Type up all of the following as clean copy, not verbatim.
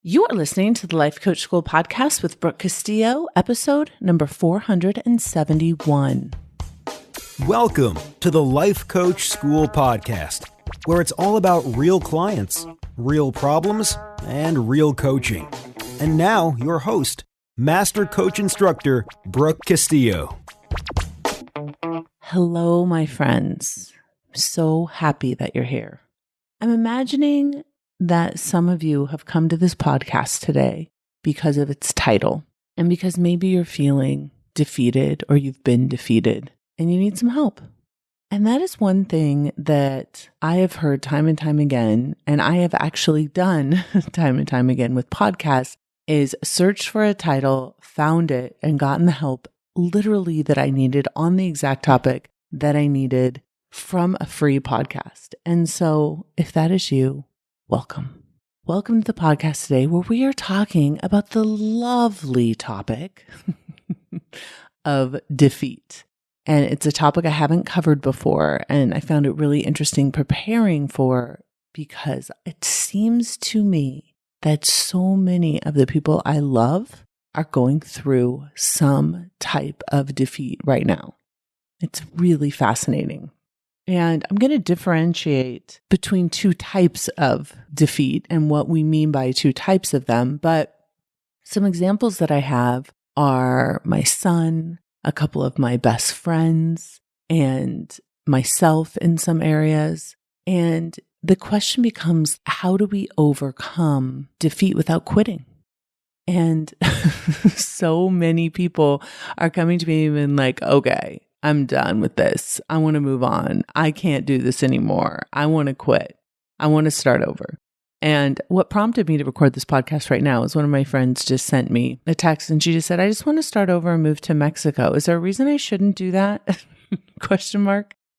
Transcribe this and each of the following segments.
You are listening to the Life Coach School podcast with Brooke Castillo, episode number 471. Welcome to the Life Coach School podcast, where it's all about real clients, real problems, and real coaching. And now, your host, Master Coach Instructor, Brooke Castillo. Hello, my friends. I'm so happy that you're here. I'm imagining that some of you have come to this podcast today because of its title and because maybe you're feeling defeated or you've been defeated and you need some help. And that is one thing that I have heard time and time again, and I have actually done time and time again with podcasts, is searched for a title, found it, and gotten the help literally that I needed on the exact topic that I needed from a free podcast. And so if that is you, welcome. Welcome to the podcast today where we are talking about the lovely topic of defeat. And it's a topic I haven't covered before, and I found it really interesting preparing for because it seems to me that so many of the people I love are going through some type of defeat right now. It's really fascinating. And I'm going to differentiate between two types of defeat and what we mean by two types of them. But some examples that I have are my son, a couple of my best friends, and myself in some areas. And the question becomes, how do we overcome defeat without quitting? And so many people are coming to me and like, okay, I'm done with this. I want to move on. I can't do this anymore. I want to quit. I want to start over. And what prompted me to record this podcast right now is one of my friends just sent me a text and she just said, I just want to start over and move to Mexico. Is there a reason I shouldn't do that? ?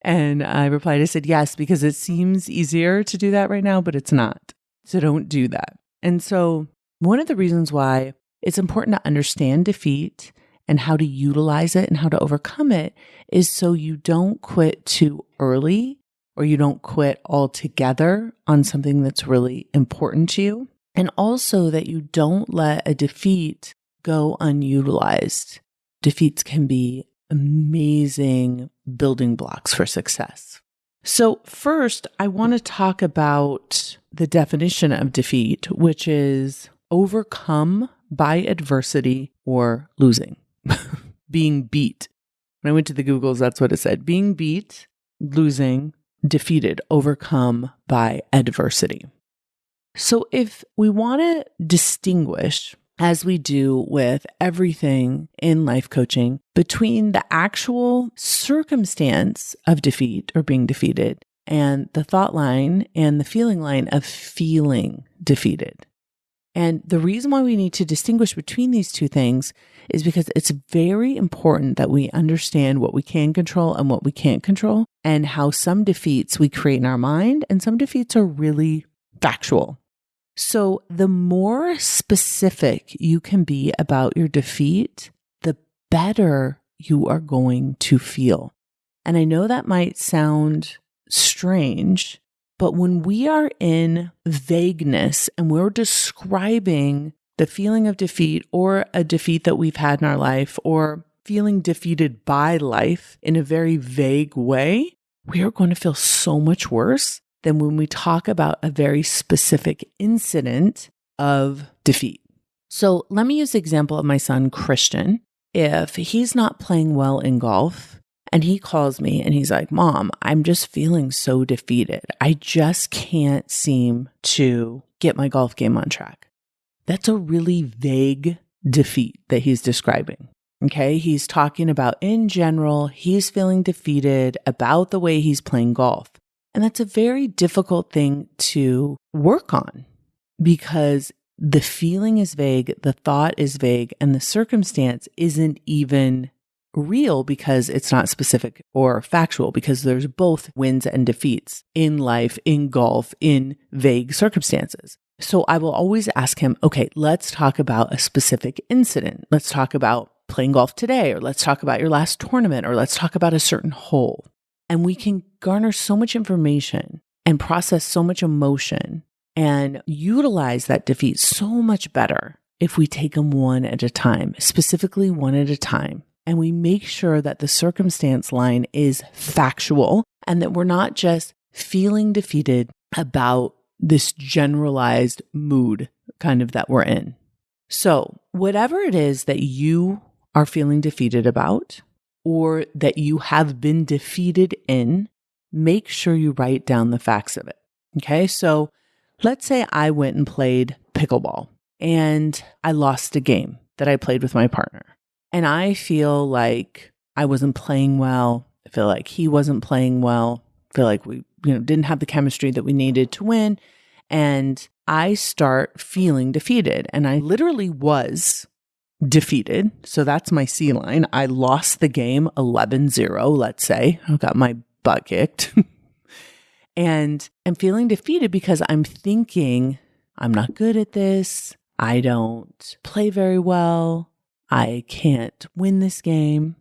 And I replied, I said, yes, because it seems easier to do that right now, but it's not. So don't do that. And so one of the reasons why it's important to understand defeat and how to utilize it and how to overcome it is so you don't quit too early or you don't quit altogether on something that's really important to you. And also that you don't let a defeat go unutilized. Defeats can be amazing building blocks for success. So first, I want to talk about the definition of defeat, which is overcome by adversity or losing. Being beat. When I went to the Googles, that's what it said. Being beat, losing, defeated, overcome by adversity. So if we want to distinguish, as we do with everything in life coaching, between the actual circumstance of defeat or being defeated and the thought line and the feeling line of feeling defeated. And the reason why we need to distinguish between these two things is because it's very important that we understand what we can control and what we can't control, and how some defeats we create in our mind and some defeats are really factual. So the more specific you can be about your defeat, the better you are going to feel. And I know that might sound strange, but when we are in vagueness and we're describing the feeling of defeat or a defeat that we've had in our life or feeling defeated by life in a very vague way, we are going to feel so much worse than when we talk about a very specific incident of defeat. So let me use the example of my son, Christian. If he's not playing well in golf, and he calls me and he's like, Mom, I'm just feeling so defeated. I just can't seem to get my golf game on track. That's a really vague defeat that he's describing. Okay. He's talking about in general, he's feeling defeated about the way he's playing golf. And that's a very difficult thing to work on because the feeling is vague, the thought is vague, and the circumstance isn't even real because it's not specific or factual, because there's both wins and defeats in life, in golf, in vague circumstances. So I will always ask him, okay, let's talk about a specific incident. Let's talk about playing golf today, or let's talk about your last tournament, or let's talk about a certain hole. And we can garner so much information and process so much emotion and utilize that defeat so much better if we take them one at a time, specifically one at a time. And we make sure that the circumstance line is factual and that we're not just feeling defeated about this generalized mood kind of that we're in. So whatever it is that you are feeling defeated about or that you have been defeated in, make sure you write down the facts of it. Okay, so let's say I went and played pickleball and I lost a game that I played with my partner. And I feel like I wasn't playing well. I feel like he wasn't playing well. I feel like we didn't have the chemistry that we needed to win. And I start feeling defeated. And I literally was defeated. So that's my C line. I lost the game 11-0, let's say. I got my butt kicked. And I'm feeling defeated because I'm thinking, I'm not good at this. I don't play very well. I can't win this game.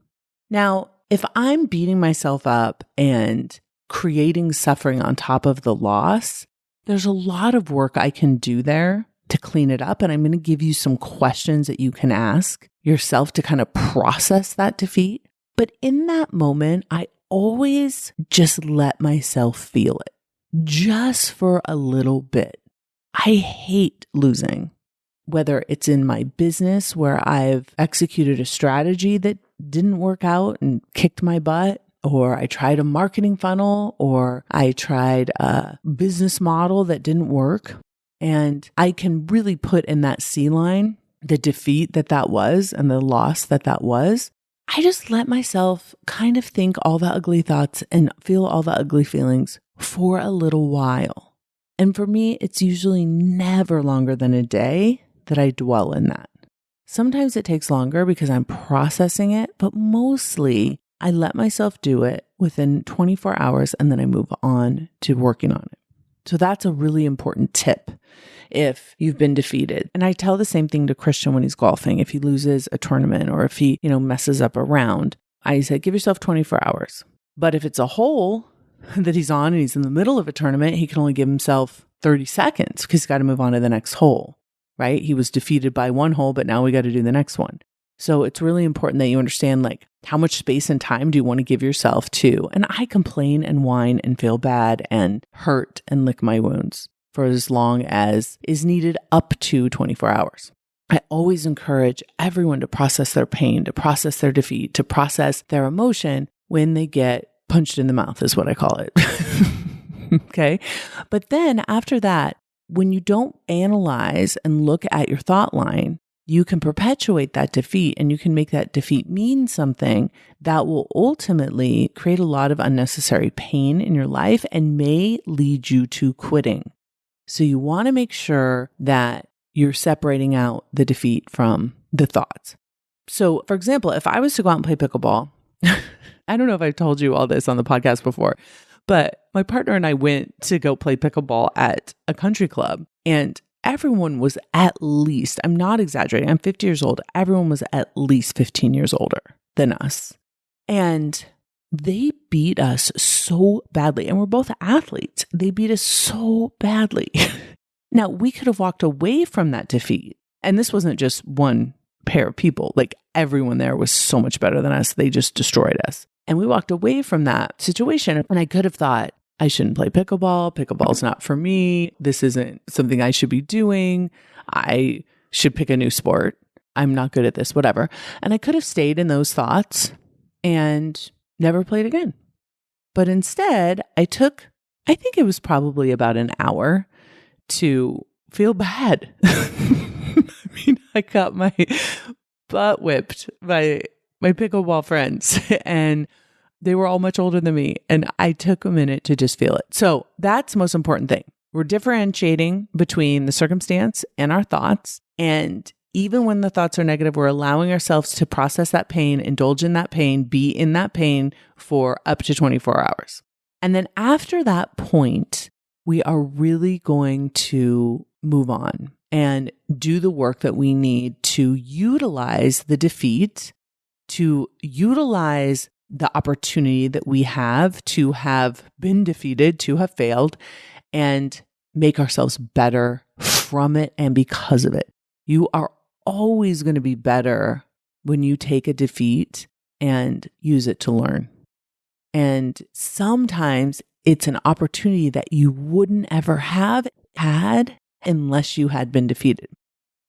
Now, if I'm beating myself up and creating suffering on top of the loss, there's a lot of work I can do there to clean it up. And I'm going to give you some questions that you can ask yourself to kind of process that defeat. But in that moment, I always just let myself feel it just for a little bit. I hate losing. Whether it's in my business where I've executed a strategy that didn't work out and kicked my butt, or I tried a marketing funnel, or I tried a business model that didn't work. And I can really put in that C line the defeat that was and the loss that was. I just let myself kind of think all the ugly thoughts and feel all the ugly feelings for a little while. And for me, it's usually never longer than a day that I dwell in that. Sometimes it takes longer because I'm processing it, but mostly I let myself do it within 24 hours and then I move on to working on it. So that's a really important tip if you've been defeated. And I tell the same thing to Christian when he's golfing. If he loses a tournament or if he, messes up a round, I said, give yourself 24 hours. But if it's a hole that he's on and he's in the middle of a tournament, he can only give himself 30 seconds because he's got to move on to the next hole. Right? He was defeated by one hole, but now we got to do the next one. So it's really important that you understand how much space and time do you want to give yourself to? And I complain and whine and feel bad and hurt and lick my wounds for as long as is needed up to 24 hours. I always encourage everyone to process their pain, to process their defeat, to process their emotion when they get punched in the mouth is what I call it. Okay. But then after that, when you don't analyze and look at your thought line, you can perpetuate that defeat and you can make that defeat mean something that will ultimately create a lot of unnecessary pain in your life and may lead you to quitting. So you want to make sure that you're separating out the defeat from the thoughts. So for example, if I was to go out and play pickleball, I don't know if I've told you all this on the podcast before, but my partner and I went to go play pickleball at a country club and everyone was at least, I'm not exaggerating, I'm 50 years old. Everyone was at least 15 years older than us. And they beat us so badly. And we're both athletes. They beat us so badly. Now, we could have walked away from that defeat. And this wasn't just one pair of people. Everyone there was so much better than us. They just destroyed us. And we walked away from that situation. And I could have thought, I shouldn't play pickleball. Pickleball's not for me. This isn't something I should be doing. I should pick a new sport. I'm not good at this, whatever. And I could have stayed in those thoughts and never played again. But instead, I think it was probably about an hour to feel bad. I got my butt whipped by my pickleball friends and they were all much older than me. And I took a minute to just feel it. So that's the most important thing. We're differentiating between the circumstance and our thoughts. And even when the thoughts are negative, we're allowing ourselves to process that pain, indulge in that pain, be in that pain for up to 24 hours. And then after that point, we are really going to move on and do the work that we need to utilize the defeat, to utilize the opportunity that we have to have been defeated, to have failed, and make ourselves better from it and because of it. You are always going to be better when you take a defeat and use it to learn. And sometimes it's an opportunity that you wouldn't ever have had unless you had been defeated.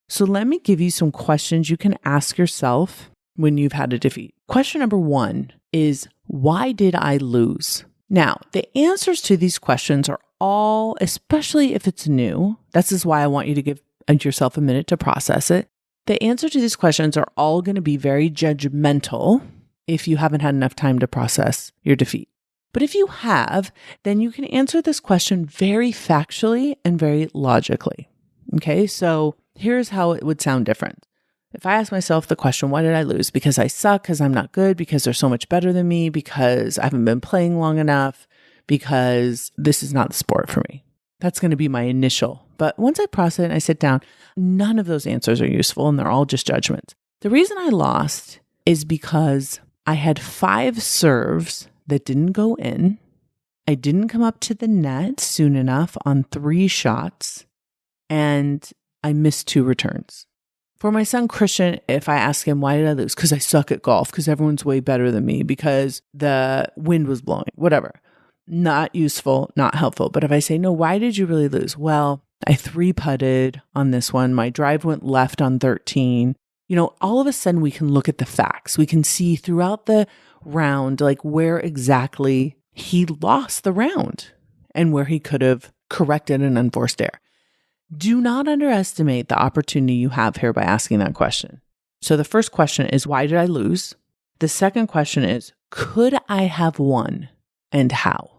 So let me give you some questions you can ask yourself when you've had a defeat. Question number 1 is, why did I lose? Now, the answers to these questions are all, especially if it's new, this is why I want you to give yourself a minute to process it. The answer to these questions are all going to be very judgmental if you haven't had enough time to process your defeat. But if you have, then you can answer this question very factually and very logically. Okay, so here's how it would sound different. If I ask myself the question, why did I lose? Because I suck, because I'm not good, because they're so much better than me, because I haven't been playing long enough, because this is not the sport for me. That's going to be my initial. But once I process it and I sit down, none of those answers are useful and they're all just judgments. The reason I lost is because I had 5 serves that didn't go in. I didn't come up to the net soon enough on 3 shots, and I missed 2 returns. For my son Christian, if I ask him, why did I lose? Because I suck at golf, because everyone's way better than me, because the wind was blowing, whatever. Not useful, not helpful. But if I say, no, why did you really lose? Well, I 3-putted on this one. My drive went left on 13. All of a sudden we can look at the facts. We can see throughout the round, like where exactly he lost the round and where he could have corrected an unforced error. Do not underestimate the opportunity you have here by asking that question. So the first question is, why did I lose? The second question is, could I have won and how?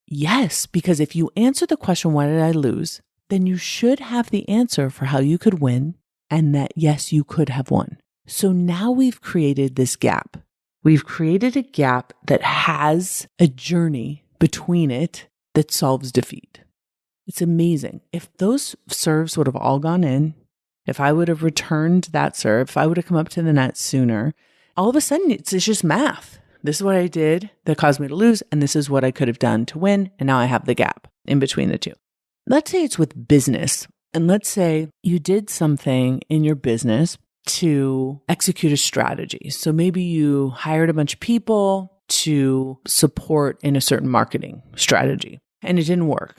Yes, because if you answer the question, why did I lose? Then you should have the answer for how you could win and that, yes, you could have won. So now we've created this gap. We've created a gap that has a journey between it that solves defeat. It's amazing. If those serves would have all gone in, if I would have returned that serve, if I would have come up to the net sooner, all of a sudden it's just math. This is what I did that caused me to lose, and this is what I could have done to win, and now I have the gap in between the two. Let's say it's with business, and let's say you did something in your business to execute a strategy. So maybe you hired a bunch of people to support in a certain marketing strategy, and it didn't work.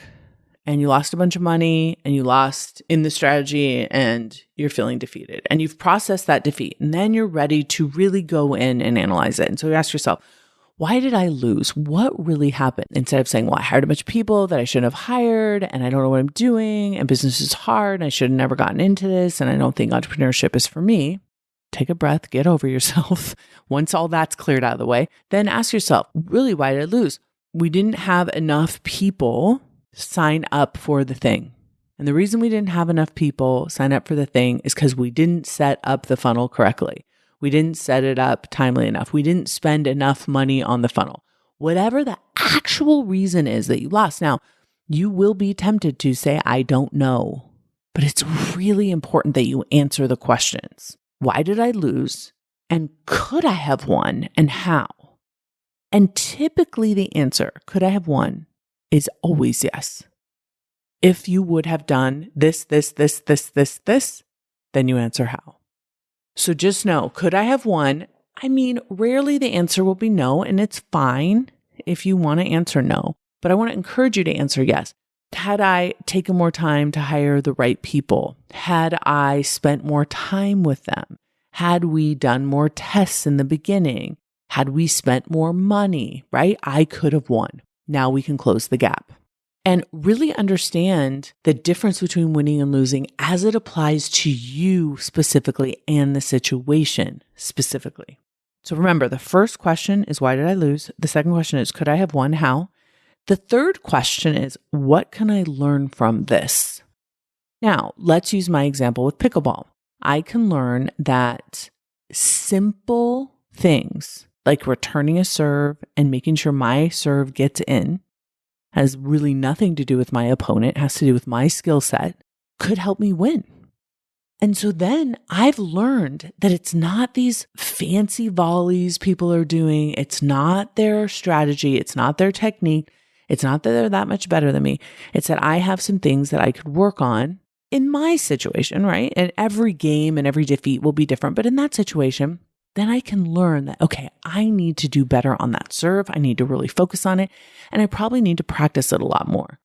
And you lost a bunch of money and you lost in the strategy and you're feeling defeated and you've processed that defeat. And then you're ready to really go in and analyze it. And so you ask yourself, why did I lose? What really happened? Instead of saying, well, I hired a bunch of people that I shouldn't have hired and I don't know what I'm doing and business is hard and I should have never gotten into this and I don't think entrepreneurship is for me. Take a breath, get over yourself. Once all that's cleared out of the way, then ask yourself, really, why did I lose? We didn't have enough people sign up for the thing. And the reason we didn't have enough people sign up for the thing is because we didn't set up the funnel correctly. We didn't set it up timely enough. We didn't spend enough money on the funnel. Whatever the actual reason is that you lost. Now, you will be tempted to say, I don't know. But it's really important that you answer the questions. Why did I lose? And could I have won? And how? And typically the answer, could I have won, is always yes. If you would have done this, then you answer how. So just know, could I have won? I mean, rarely the answer will be no, and it's fine if you want to answer no. But I want to encourage you to answer yes. Had I taken more time to hire the right people? Had I spent more time with them? Had we done more tests in the beginning? Had we spent more money, right? I could have won. Now we can close the gap and really understand the difference between winning and losing as it applies to you specifically and the situation specifically. So remember, the first question is, why did I lose? The second question is, could I have won? How? The third question is, what can I learn from this? Now, let's use my example with pickleball. I can learn that simple things like returning a serve and making sure my serve gets in has really nothing to do with my opponent, it has to do with my skill set, could help me win. And so then I've learned that it's not these fancy volleys people are doing. It's not their strategy. It's not their technique. It's not that they're that much better than me. It's that I have some things that I could work on in my situation, right? And every game and every defeat will be different. But in that situation, then I can learn that, okay, I need to do better on that serve. I need to really focus on it. And I probably need to practice it a lot more.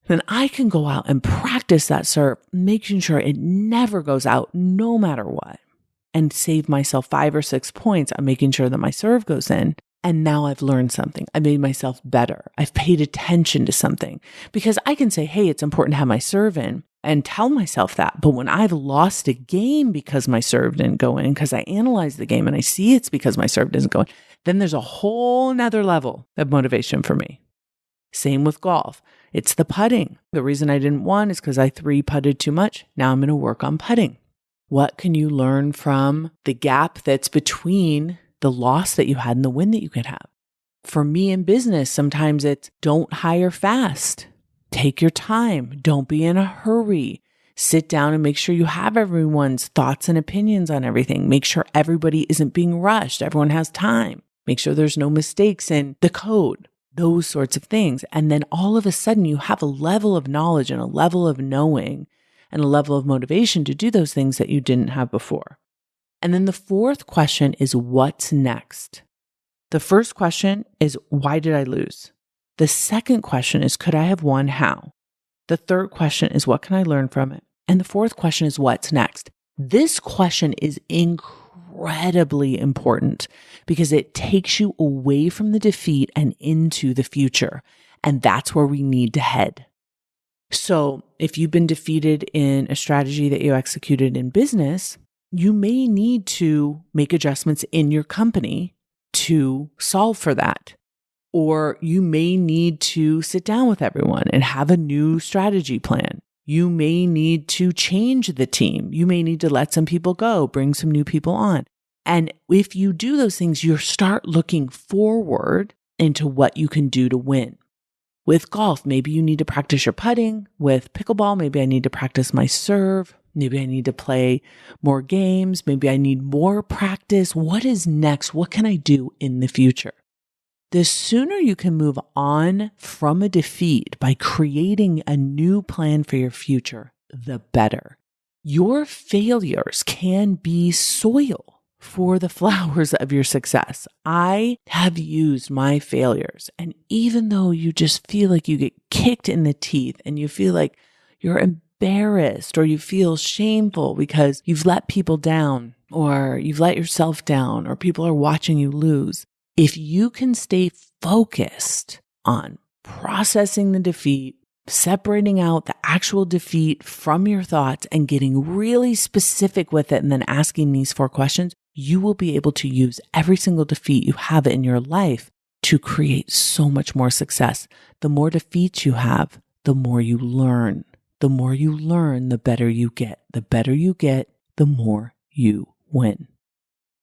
Then I can go out and practice that serve, making sure it never goes out no matter what, and save myself 5 or 6 points on making sure that my serve goes in. And now I've learned something. I made myself better. I've paid attention to something, because I can say, hey, it's important to have my serve in and tell myself that. But when I've lost a game because my serve didn't go in, because I analyze the game and I see it's because my serve doesn't go in, then there's a whole nother level of motivation for me. Same with golf. It's the putting. The reason I didn't win is because I 3-putted too much. Now I'm going to work on putting. What can you learn from the gap that's between the loss that you had and the win that you could have? For me in business, sometimes it's don't hire fast. Take your time. Don't be in a hurry. Sit down and make sure you have everyone's thoughts and opinions on everything. Make sure everybody isn't being rushed. Everyone has time. Make sure there's no mistakes in the code, those sorts of things. And then all of a sudden you have a level of knowledge and a level of knowing and a level of motivation to do those things that you didn't have before. And then the fourth question is, what's next? The first question is, why did I lose? The second question is, could I have won? How? The third question is, what can I learn from it? And the fourth question is, what's next? This question is incredibly important because it takes you away from the defeat and into the future. And that's where we need to head. So if you've been defeated in a strategy that you executed in business, you may need to make adjustments in your company to solve for that. Or you may need to sit down with everyone and have a new strategy plan. You may need to change the team. You may need to let some people go, bring some new people on. And if you do those things, you start looking forward into what you can do to win. With golf, maybe you need to practice your putting. With pickleball, maybe I need to practice my serve. Maybe I need to play more games. Maybe I need more practice. What is next? What can I do in the future? The sooner you can move on from a defeat by creating a new plan for your future, the better. Your failures can be soil for the flowers of your success. I have used my failures, and even though you just feel like you get kicked in the teeth and you feel like you're embarrassed or you feel shameful because you've let people down or you've let yourself down or people are watching you lose, if you can stay focused on processing the defeat, separating out the actual defeat from your thoughts and getting really specific with it and then asking these 4 questions, you will be able to use every single defeat you have in your life to create so much more success. The more defeats you have, the more you learn. The more you learn, the better you get. The better you get, the more you win.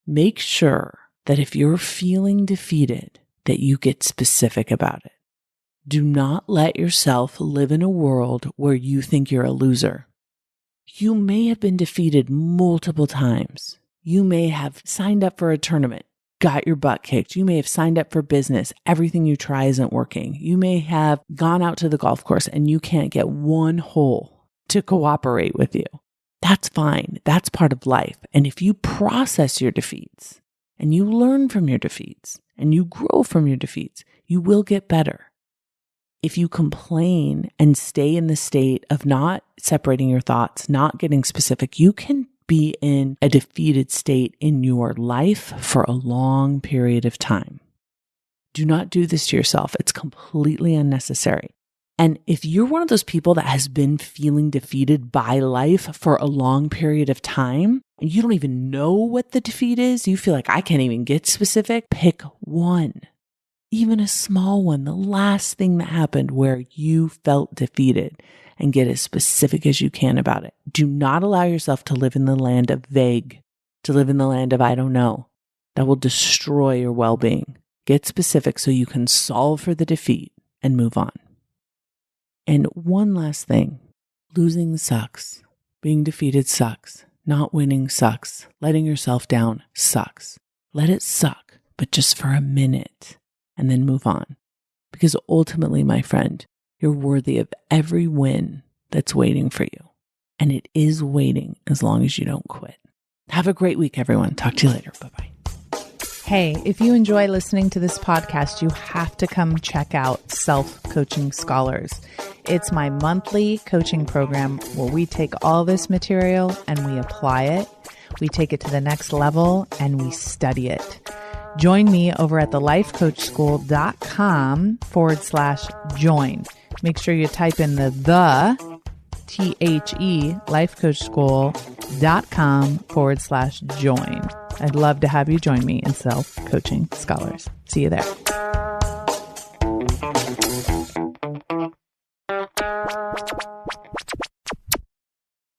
Make sure that if you're feeling defeated, that you get specific about it. Do not let yourself live in a world where you think you're a loser. You may have been defeated multiple times. You may have signed up for a tournament, got your butt kicked. You may have signed up for business. Everything you try isn't working. You may have gone out to the golf course and you can't get one hole to cooperate with you. That's fine. That's part of life. And if you process your defeats and you learn from your defeats and you grow from your defeats, you will get better. If you complain and stay in the state of not separating your thoughts, not getting specific, you can be in a defeated state in your life for a long period of time. Do not do this to yourself. It's completely unnecessary. And if you're one of those people that has been feeling defeated by life for a long period of time, and you don't even know what the defeat is, you feel like I can't even get specific, pick one. Even a small one, the last thing that happened where you felt defeated, and get as specific as you can about it. Do not allow yourself to live in the land of vague, to live in the land of I don't know. That will destroy your well-being. Get specific so you can solve for the defeat and move on. And one last thing, losing sucks. Being defeated sucks. Not winning sucks. Letting yourself down sucks. Let it suck, but just for a minute, and then move on. because ultimately, my friend, you're worthy of every win that's waiting for you. And it is waiting as long as you don't quit. Have a great week, everyone. Talk to you later. Bye-bye. Hey, if you enjoy listening to this podcast, you have to come check out Self-Coaching Scholars. It's my monthly coaching program where we take all this material and we apply it. We take it to the next level and we study it. Join me over at thelifecoachschool.com/join. Make sure you type in the THE lifecoachschool.com/join. I'd love to have you join me in Self-Coaching Scholars. See you there.